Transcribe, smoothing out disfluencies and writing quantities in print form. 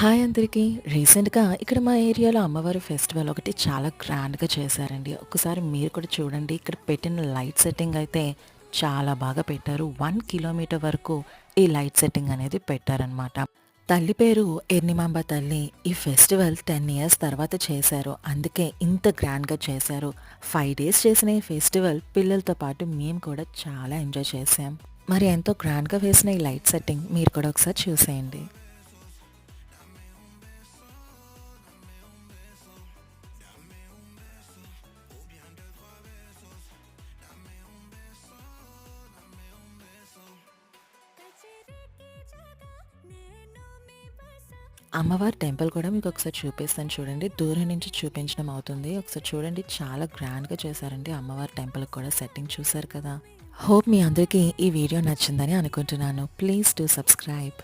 Hi అందరికీ. రీసెంట్‌గా ఇక్కడ మా ఏరియాలో అమ్మవారి ఫెస్టివల్ ఒకటి చాలా గ్రాండ్‌గా చేశారండి. ఒక్కసారి మీరు కూడా చూడండి. ఇక్కడ పెట్టిన లైట్ సెట్టింగ్ అయితే చాలా బాగా పెట్టారు. 1 కిలోమీటర్ వరకు ఈ లైట్ సెట్టింగ్ అనేది పెట్టారనమాట. తల్లి పేరు ఎర్నిమాంబ తల్లి. ఈ ఫెస్టివల్ 10 ఇయర్స్ తర్వాత చేశారు. అందుకే ఇంత గ్రాండ్‌గా చేశారు. 5 డేస్ చేసిన ఈ ఫెస్టివల్ పిల్లలతో పాటు మేము కూడా చాలా ఎంజాయ్ చేశాం. మరి ఎంతో గ్రాండ్‌గా వేసిన ఈ లైట్ సెట్టింగ్ మీరు కూడా ఒకసారి చూసేయండి. అమ్మవారి టెంపుల్ కూడా మీకు ఒకసారి చూపిస్తాను చూడండి. దూరం నుంచి చూపించడం అవుతుంది. ఒకసారి చూడండి చాలా గ్రాండ్‌గా చేశారండి. అమ్మవారి టెంపుల్‌కి కూడా సెట్టింగ్ చూసారు కదా! హోప్ మీ అందరికీ ఈ వీడియో నచ్చిందని అనుకుంటున్నాను. Please do subscribe.